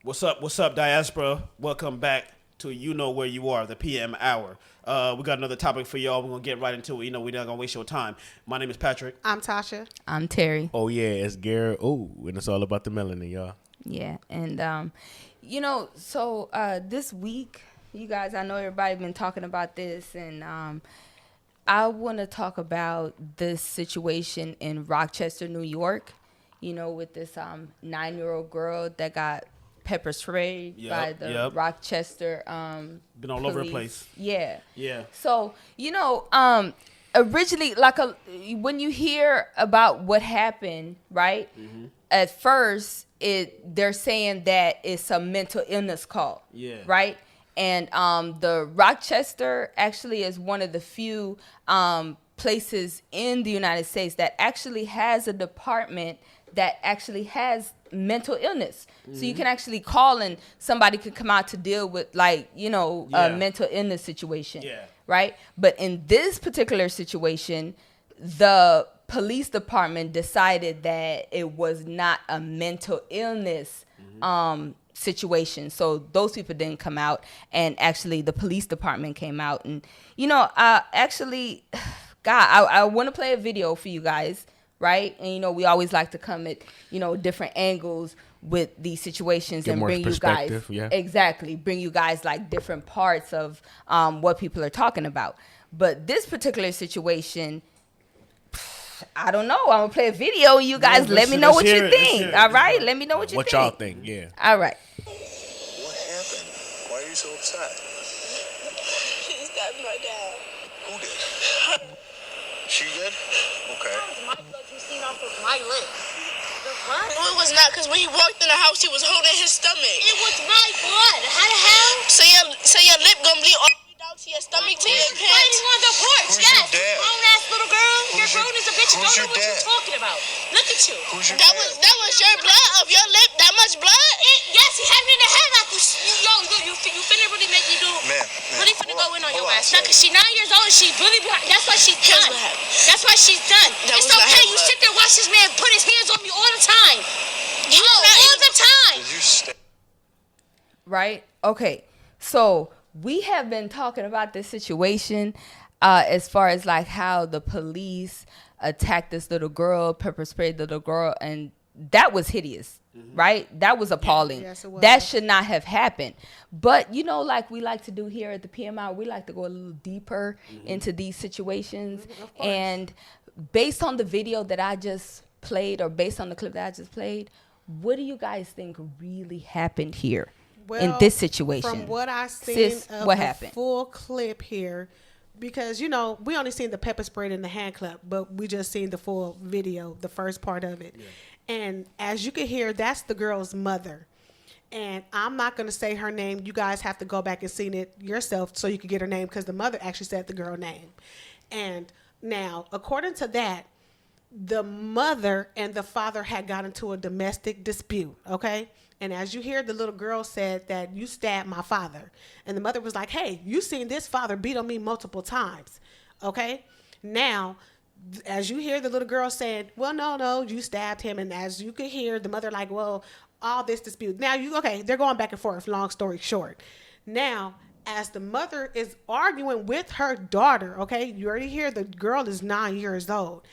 What's up, diaspora? Welcome back to You Know Where You Are, the PM Hour. We got another topic for y'all. We're going to get right into it. You know, we're not going to waste your time. My name is Patrick. I'm Tasha. I'm Terry. Oh, yeah, it's Garrett. Oh, and it's all about the melanin, y'all. Yeah, and, this week, you guys, I know everybody been talking about this, and I want to talk about this situation in Rochester, New York, with this 9-year-old girl that got pepper sprayed by the Rochester been all police. over the place. Yeah. So, originally, when you hear about what happened, right? Mm-hmm. At first, they're saying that it's a mental illness call. Yeah. Right? And the Rochester actually is one of the few places in the United States that actually has a department that actually has mental illness. Mm-hmm. So you can actually call and somebody could come out to deal with a mental illness situation. Yeah. Right? But in this particular situation, the police department decided that it was not a mental illness situation. So those people didn't come out, and actually the police department came out. And, I want to play a video for you guys. Right. And, we always like to come at, different angles with these situations and bring you guys. Yeah. Exactly. Bring you guys like different parts of what people are talking about. But this particular situation, I don't know. I'm going to play a video. You guys let me know what you think. All right. Let me know what you think. What y'all think. Yeah. All right. What happened? Why are you so upset? She stabbed my dad. Who did? She did? Okay. My blood you seen off of my lips. What? No, it was not, because when he walked in the house, he was holding his stomach. It was my blood. How the hell? So your lip gonna bleed all the way down to your stomach, to your pants? Fighting on the porch, Who's yes. your dad? Grown-ass little girl. You're grown as a bitch. You Who's don't your know what dad? you're talking about. Look at you. Who's your that dad? was your blood of your lip? That much blood? Yes, he had me in the head like you. You finna really make me do. Man. Really finna go in on your ass. Hold on, Now, because she's 9 years old and she really. That's why she's done. That's why she's done. It's okay. You sit there, watch this man put his hands on me all the time. All the time. Did you stay? Right? Okay. So we have been talking about this situation as far as like how the police attacked this little girl, pepper sprayed the little girl, and that was hideous. Mm-hmm. Right? That was appalling. Yes, it was. That should not have happened. But, like we like to do here at the PMI, we like to go a little deeper into these situations. Mm-hmm, and based on the video that I just played, or based on the clip that I just played, what do you guys think really happened here in this situation? From what I seen Sis, of what the happened? full clip here, because, we only seen the pepper spray and the hand clap, but we just seen the full video, the first part of it. Yeah. And as you can hear, that's the girl's mother. And I'm not going to say her name. You guys have to go back and see it yourself so you can get her name, because the mother actually said the girl name. And now, according to that, the mother and the father had got into a domestic dispute, okay? And as you hear, the little girl said that you stabbed my father. And the mother was like, hey, you seen this father beat on me multiple times, okay? Now, as you hear, the little girl said, well, no, you stabbed him. And as you can hear, the mother like, well, all this dispute. Now, they're going back and forth, long story short. Now, as the mother is arguing with her daughter, okay, you already hear the girl is 9 years old.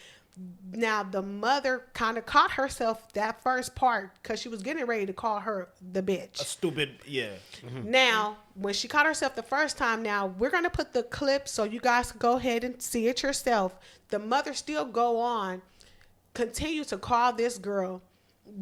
Now, the mother kind of caught herself that first part because she was getting ready to call her the bitch. A stupid, yeah. Mm-hmm. Now, when she caught herself the first time, now we're going to put the clip so you guys can go ahead and see it yourself. The mother still continue to call this girl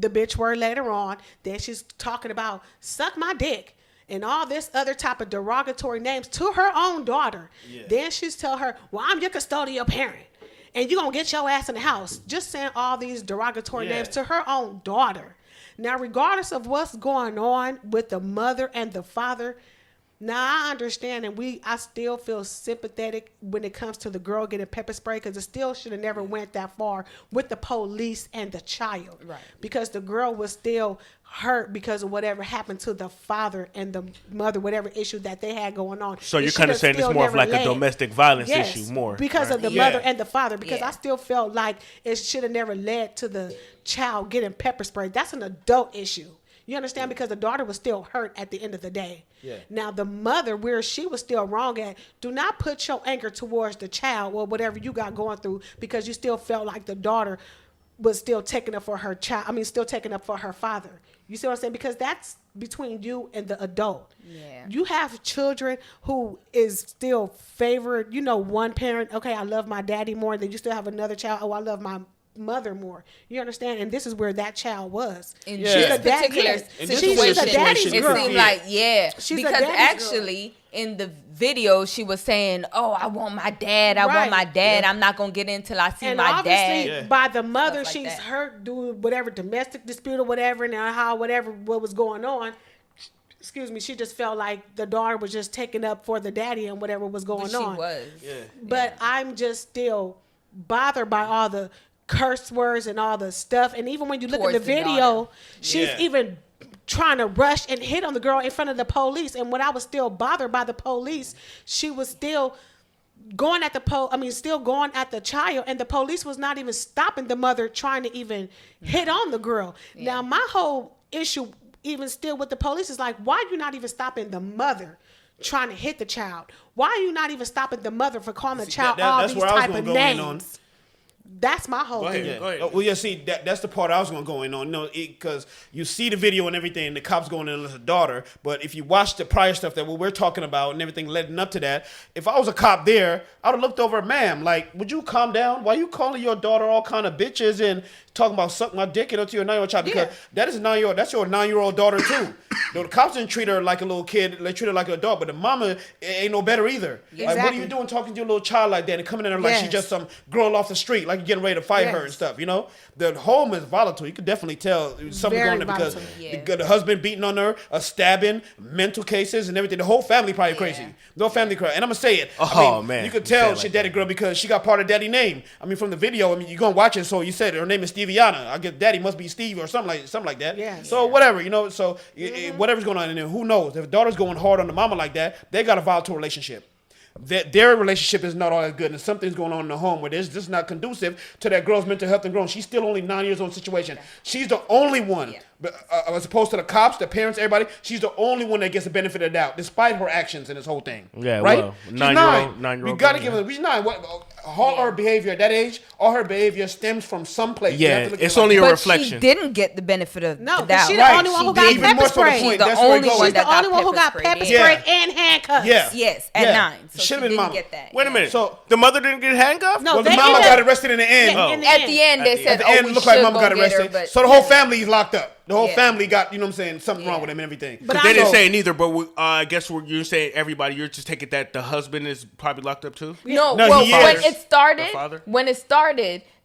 the bitch word later on. Then she's talking about suck my dick and all this other type of derogatory names to her own daughter. Yeah. Then she's tell her, well, I'm your custodial parent. And you're going to get your ass in the house. Just saying all these derogatory names to her own daughter. Now, regardless of what's going on with the mother and the father, now I understand, and I still feel sympathetic when it comes to the girl getting pepper spray, because it still should have never went that far with the police and the child. Right. Because the girl was still hurt because of whatever happened to the father and the mother, whatever issue that they had going on. So you're kind of saying it's more of like a domestic violence issue more. Because of the mother and the father. Because I still felt like it should have never led to the child getting pepper sprayed. That's an adult issue. You understand? Because the daughter was still hurt at the end of the day. Yeah. Now, the mother, where she was still wrong at, do not put your anger towards the child or whatever you got going through because you still felt like the daughter was still taking up for her child. I mean, still taking up for her father. You see what I'm saying? Because that's between you and the adult. Yeah. You have children who is still favored, one parent. Okay, I love my daddy more. Then you still have another child. Oh, I love my mother more. You understand? And this is where that child was. In Yeah. this She's a dad- particular yes. situation, She's a daddy's it girl. seemed like, She's a because daddy's actually in the video she was saying, "Oh, I want my dad. I Right. want my dad. I'm not gonna get in till I see And my obviously, dad." by the mother, Stuff like she's that. hurt doing whatever domestic dispute or whatever, and how what was going on. Excuse me. She just felt like the daughter was just taking up for the daddy and whatever was going But she on. was. But I'm just still bothered by all the curse words and all the stuff. And even when you look at Towards the the video, daughter. she's Yeah. even trying to rush and hit on the girl in front of the police. And when I was still bothered by the police, she was still going at still going at the child, and the police was not even stopping the mother trying to even hit on the girl. Now, my whole issue, even still with the police, is like, why are you not even stopping the mother trying to hit the child? Why are you not even stopping the mother for calling the child all that's these where I was type gonna of go in on. names? That's my whole ahead. thing. Go ahead. Well, yeah, see, that's the part I was going to go in on. Because you see the video and everything, the cops going in as a daughter. But if you watch the prior stuff that we're talking about and everything leading up to that, if I was a cop there, I would have looked over, ma'am, like, would you calm down? Why you calling your daughter all kind of bitches and talking about sucking my dick into your 9-year-old child? Because that is that's your 9-year-old daughter too. The cops didn't treat her like a little kid. They treat her like an adult. But the mama ain't no better either. Like, what are Exactly. you doing talking to your little child like that and coming in there like she Yes. just some girl off the street, like you're getting ready to fight her and Yes. stuff, The home is volatile. You could definitely tell something Very going on because volatile. Yeah. the husband beating on her, a stabbing, mental cases and everything. The whole family probably crazy. The whole family crazy. And I'm going to say it. Oh, man. You could You say tell it she like daddy that. girl because she got part of daddy name. From the video, you're going to watch it. So you said her name is Steviana. I guess daddy must be Steve or something like that. Yes. So whatever, So whatever's going on in there, who knows? If daughter's going hard on the mama like that, they got a volatile relationship. Their relationship is not all that good, and something's going on in the home where this just not conducive to that girl's mental health and growth. She's still only 9 years old situation. She's the only one, but, as opposed to the cops, the parents, everybody. She's the only one that gets the benefit of the doubt, despite her actions in this whole thing. Yeah, right. well, She's 9-year-old We got to girl, give yeah. her. She's 9. All her behavior at that age, all her behavior stems from some place. You Yeah, have to look at it's it only a that. But reflection. she didn't get the benefit of No, the 'cause doubt. she the Right. only one who She got did. Even pepper more so the sprayed. point, She's the that's where it only goes. one She's that the only got one who got pepper pepper sprayed. sprayed and handcuffs. Yeah. Yes, at Yeah. 9. So she Should've been didn't mama. get that. Wait a yeah. minute. So- the mother didn't get handcuffed? No, Well, the they mama ended got up- arrested in the end. Yeah, in the At the end, they At said, the "Oh, end, we it looked should like mama go got get her," arrested. but So the whole family's locked up. The whole Yeah. family got, something wrong Yeah. with them and everything. But They I didn't know- say neither, but I guess you're saying everybody. You're just taking that the husband is probably locked up too. No, No, well, he when is. it started, The father?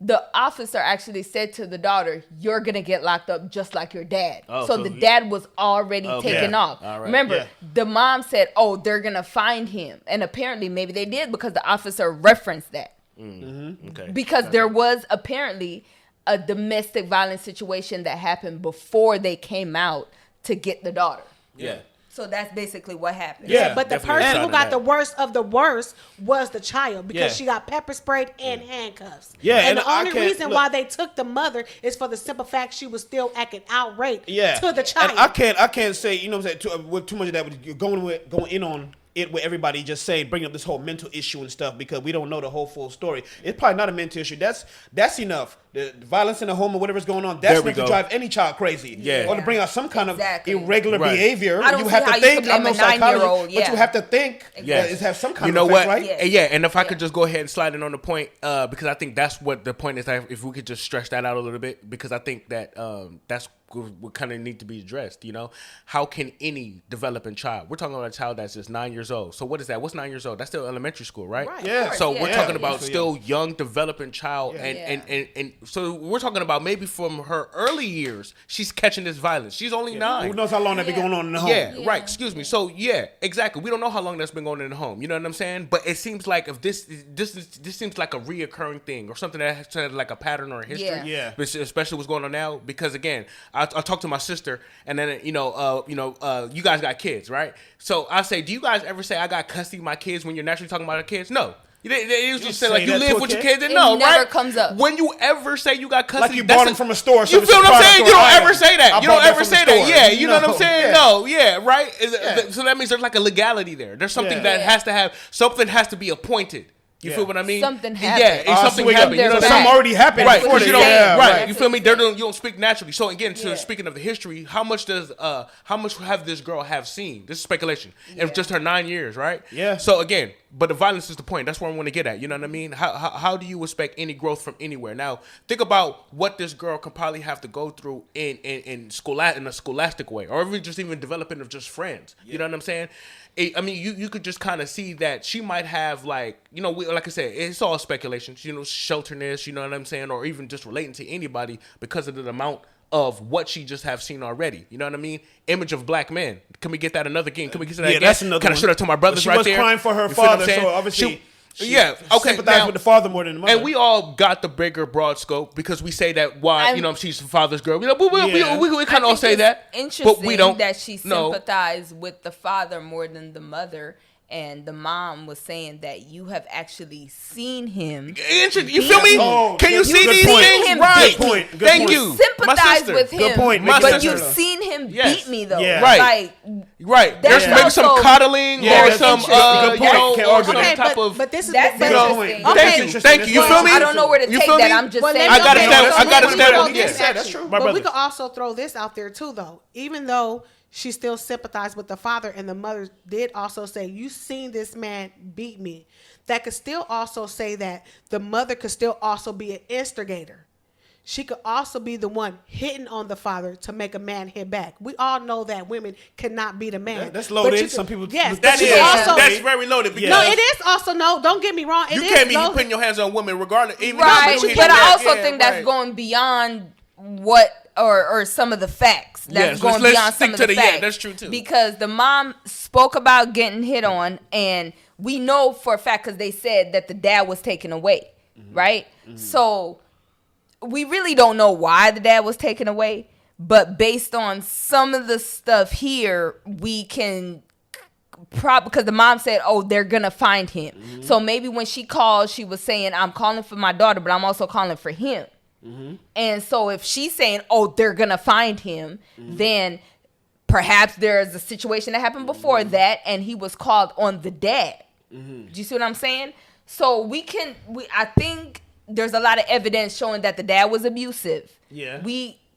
the officer actually said to the daughter, "You're gonna get locked up just like your dad." Oh, so so the he- dad was already Okay. taken Yeah. off. All right. Remember, Yeah. the mom said, "Oh, they're gonna find him," and apparently maybe they did because the officer referenced that Okay. because there was apparently a domestic violence situation that happened before they came out to get the daughter. Yeah. So that's basically what happened. Yeah. But the definitely person side who of got that. the worst of the worst was the child because Yeah. she got pepper sprayed and handcuffs. Yeah, and and the I only can't- reason look- why they took the mother is for the simple fact she was still acting outraged Yeah. to the child. And I can't say, what I'm saying, with too much of that, you're going in on it with everybody just saying, bringing up this whole mental issue and stuff because we don't know the whole full story. It's probably not a mental issue. That's enough. The violence in the home or whatever's going on, that's There we enough to go. drive any child crazy. Yeah. Or to bring out some kind Exactly. of irregular Right. behavior. I don't You see have how to you think. could I'm blame no a 9-year-old, psychologist, but yeah. you have to think. Yes. It has some kind You of know effect, what? right? Yeah. And if I could just go ahead and slide in on the point, because I think that's what the point is. If we could just stretch that out a little bit, because I think that that's what kind of need to be addressed. How can any developing child? We're talking about a child that's just 9 years old. So what is that? What's 9 years old? That's still elementary school, right? Right. Yeah. course, So yeah. we're Yeah. talking about Yeah. still young developing child, and so we're talking about maybe from her early years she's catching this violence. She's only 9. Who knows how long that be going on in the home? Yeah, right. Excuse me. So yeah, exactly. We don't know how long that's been going in the home. You know what I'm saying? But it seems like if this seems like a reoccurring thing or something that has like a pattern or a history. Yeah. Yeah. Especially what's going on now, because again, I talked to my sister, and then you guys got kids, right? So I say, do you guys ever say I got custody of my kids when you're naturally talking about our kids? No. They usually say say like you that to live a with your kid? kids. It No, never right? comes up. When you ever say you got custody, Like you that's bought them from a store. So you it's feel a what I'm product saying? or You don't item. ever say that. I You bought don't that ever from the say that. store. Yeah, you know what I'm No, saying? yeah. No, yeah, right. Yeah. So that means there's like a legality there. There's something Yeah. that has to have something has to be appointed. You Yeah. feel what I mean? Something Yeah, happened. and something happened. You know There's what I'm back. saying? Some already happened Right, before because they- you don't, yeah, right. right. You feel me? You don't speak naturally. So again, speaking of the history, how much have this girl have seen? This is speculation. In just her 9 years, right? Yeah. So again, but the violence is the point. That's where I want to get at. You know what I mean? How do you expect any growth from anywhere? Now, think about what this girl could probably have to go through in a scholastic way, or even developing of just friends. You know what I'm saying? I mean, you could just kind of see that she might have like I said, it's all speculation. Shelterness. You know what I'm saying, or even just relating to anybody because of the amount of what she just have seen already. You know what I mean? Image of black men. Can we get that another again? Can we get that again? That's another Kind of one. should have told my brothers She right was there. crying for her You feel what I'm father, saying? so obviously she sympathized Now, with the father more than the mother. and we all got the bigger broad scope because we say that why she's the father's girl. We kind of all say that, Interesting but we don't. that she no. sympathized with the father more than the mother. And the mom was saying that you have actually seen him. You feel me? Oh, Can you good- see good these point. things? Him Right. beat me. Good Thank point. you. Sympathize My sister. with him, Good point. My but sister. you've seen him Yes. beat me though. Yeah. Right. Like, Right. That's There's maybe some also- coddling Yeah, or that's some, interesting. Good point. Can't or argue some that. type of. but this is That's but- interesting. Good Okay. point. Thank you. You feel me? I don't know where to You take feel that. me? I'm just Well, saying. let me- I gotta okay, stand- so I gotta let me stand throw on- this yeah, at that's you. true. My But we brothers. could also throw this out there too, though. Even though she still sympathized with the father, and the mother did also say, "You seen this man beat me." That could still also say that the mother could still also be an instigator. She could also be the one hitting on the father to make a man hit back. We all know that women cannot beat a man. That's But loaded. you could- Some people- yes, That but you is- could also, That's very loaded. Because no, it is also no. Don't get me wrong. It You is can't be loaded. putting your hands on women regardless. Even Right, if you but hit I that, also yeah, think that's right. going beyond what or some of the facts. That's Yes, going let's beyond stick some of to the the- yeah, facts. that's true, too. Because the mom spoke about getting hit on, and we know for a fact because they said that the dad was taken away, right? So we really don't know why the dad was taken away, but based on some of the stuff here, we can because the mom said, "Oh, they're gonna find him." So maybe when she called, she was saying, "I'm calling for my daughter, but I'm also calling for him." And so if she's saying, "Oh, they're gonna find him," then perhaps there's a situation that happened before that, and he was called on the dad. Do you see what I'm saying? So I think there's a lot of evidence showing that the dad was abusive. Yeah.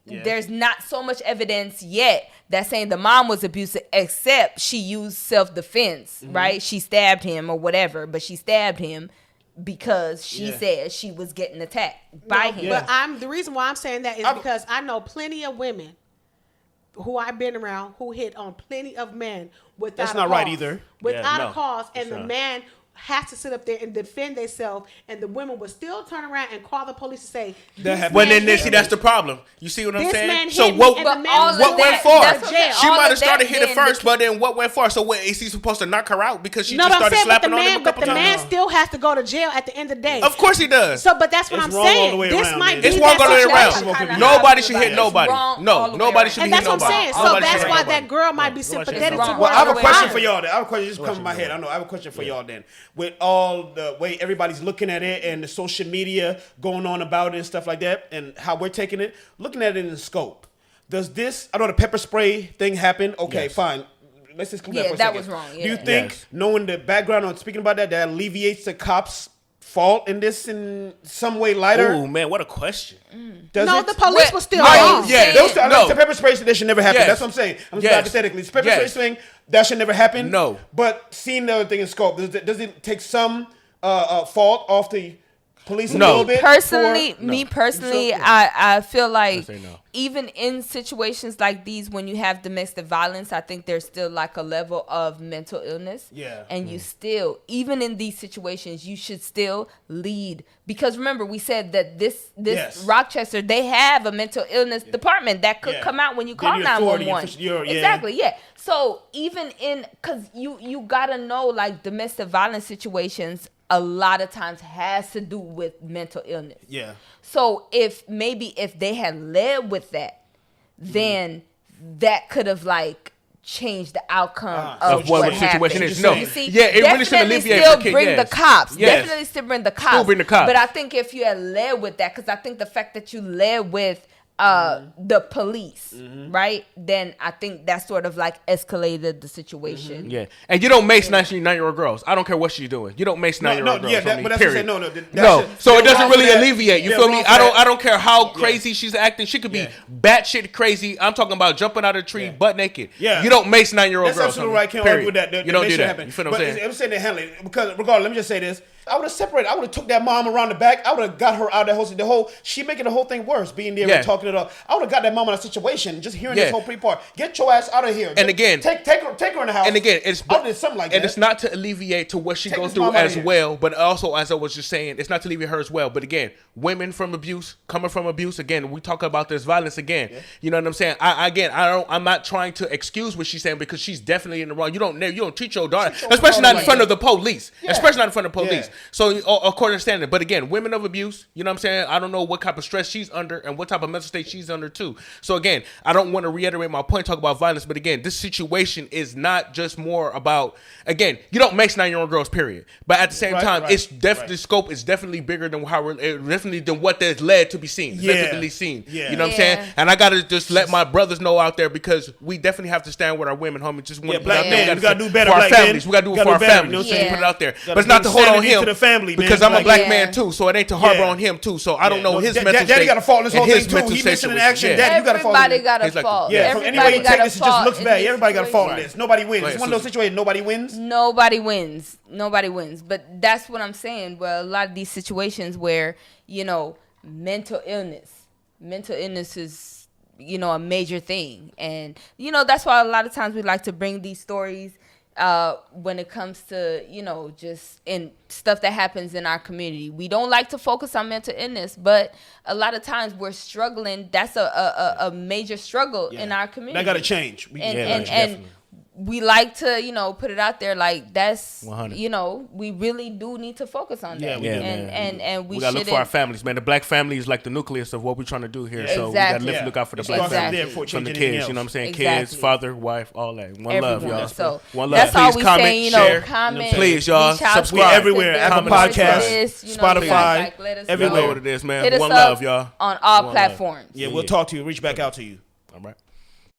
There's not so much evidence yet that's saying the mom was abusive, except she used self-defense, right? She stabbed him or whatever, but she stabbed him because she said she was getting attacked by him. But the reason why I'm saying that is because I know plenty of women who I've been around who hit on plenty of men without That's a not cause. right either. Without Yeah, a cause, and it's the not. man has to sit up there and defend themselves, and the women would still turn around and call the police to say, That happened. When man then hit see me. that's the problem. You see what I'm This saying? man So hit me, what? and But the man all was of What in went that- far? that's what- jail. She all might of have started that hitting then first, but then what went far? So what, is he supposed to knock her out because she No, just but I'm started saying, but the slapping on him man, a but couple the man times? still has to go to jail at the end of the day. Of course he does. So, but that's what It's I'm wrong all saying. the way This around, might man. be It's that wrong all the way situation. around. kinda Nobody how should I hit feel about it. nobody. It's wrong all No, the way nobody around. should And hit that's what I'm nobody. saying. So Nobody that's should hit why nobody. that girl might be Nobody should hit sympathetic nobody. to Well, her. I have a question crime. for y'all. I have a question just come to my head. I know. I have a question for y'all then. With all the way everybody's looking at it and the social media going on about it and stuff like that, and how we're taking it, looking at it in the scope. Does this? I know the pepper spray thing happened. Okay, Yes. fine. Let's just Yeah, that for a that second. was wrong, Do you yeah. think Yes. knowing the background on speaking about that alleviates the cops' fault in this in some way lighter? Oh man, what a question. Does No, it? the police What- was still Are you wrong. saying- Those, No. the pepper spray that should never happen. Yes. That's what I'm saying. I'm Yes. hypothetically. The pepper Yes. spray thing that should never happen. No. But seeing the other thing in scope, does it take some fault off the police a No. little bit? Me personally, So- I feel like say no. even in situations like these, when you have domestic violence, I think there's still like a level of mental illness. Yeah. And you still, even in these situations, you should still lead. Because remember, we said that this Yes. Rochester, they have a mental illness department that could Yeah. come out when you They're call the authority, 911. yeah. Exactly, yeah. So even because you gotta know, like, domestic violence situations a lot of times has to do with mental illness. Yeah. So if they had led with that, then that could have like change the outcome of what the happened. situation is. No, You see, yeah, it really should definitely alleviate still the kid, bring yes. the cops. Yes. Definitely still bring the cops. Still bring the cops. But I think if you had led with that, because I think the fact that you led with the police, right? Then I think that sort of like escalated the situation. Yeah, and you don't mace 9-year-old girls. I don't care what she's doing. You don't mace 9-year-old girls. yeah, on me, but that's period. what I'm saying. No, so it doesn't really alleviate. You they're feel me? wrong for I that. don't care how crazy she's acting. She could be batshit crazy. I'm talking about jumping out of a tree butt naked. Yeah. You don't mace 9-year-old That's girls. absolutely homie. right. Can't Period. argue with that. You don't That do should that. happen. You feel what I'm saying? I'm saying they handle it because regardless, let me just say this. I would have separated. I would have took that mom around the back. I would have got her out of the whole. She making the whole thing worse. Being there and talking it up. I would have got that mom in a situation. Just hearing this whole pre-part. Get your ass out of here. And again, take her in the house. And again, it's I did something like that. And it's not to alleviate to what she goes this through mom out of as here. well, but also as I was just saying, it's not to alleviate her as well. But again, women from abuse, coming from abuse, again, we talk about this violence again. Yeah. You know what I'm saying? I'm not trying to excuse what she's saying because she's definitely in the wrong. You don't treat your daughter, especially not in front of the police. Yeah. Especially not in front of the police. Yeah. So according to standard. But again, women of abuse, you know what I'm saying? I don't know what type of stress she's under and what type of mental state she's under too. So again, I don't want to reiterate my point, talk about violence, but again, this situation is not just more about, again, you don't make 9-year-old girls, period. But at the same time, it's definitely, the scope is definitely bigger than definitely than what there's led to be seen. It's definitely seen. Yeah. You know what I'm saying? And I got to just let my brothers know out there because we definitely have to stand with our women, homie. Just black men, we got to do better for our black families. men. We got to do it for our families. You know what I'm saying? Put it out there. But it's not to hold on him to the family, because I'm a black man too, so it ain't to harbor on him too. So I don't know his mental state. Daddy got to fault in this whole thing his too. mental He state missing in was- action. yeah. Daddy, you got to fault. Everybody got a fault. Yeah, from any way you take this, it just looks bad. Everybody got to fault in this. Nobody wins. It's one of those situations. Nobody wins. Nobody wins. But that's what I'm saying. Well, a lot of these situations where, mental illness is, a major thing. And, that's why a lot of times we like to bring these stories when it comes to, just in stuff that happens in our community. We don't like to focus on mental illness, but a lot of times we're struggling. That's a major struggle in our community. That got to change. And we like to, put it out there like that's, 100. We really do need to focus on that. Yeah, and we got to look for our families, man. The black family is like the nucleus of what we're trying to do here. So we got to look out for the black family from the kids. You know what I'm saying? Kids, father, wife, all that. One love, y'all. So one love. That's all we comment, saying, share. comment. Please, y'all. Subscribe everywhere. Apple Podcasts, Spotify, everywhere. What it is, man. Hit us One up love, y'all. On all platforms. Yeah, we'll talk to you. Reach back out to you. All right.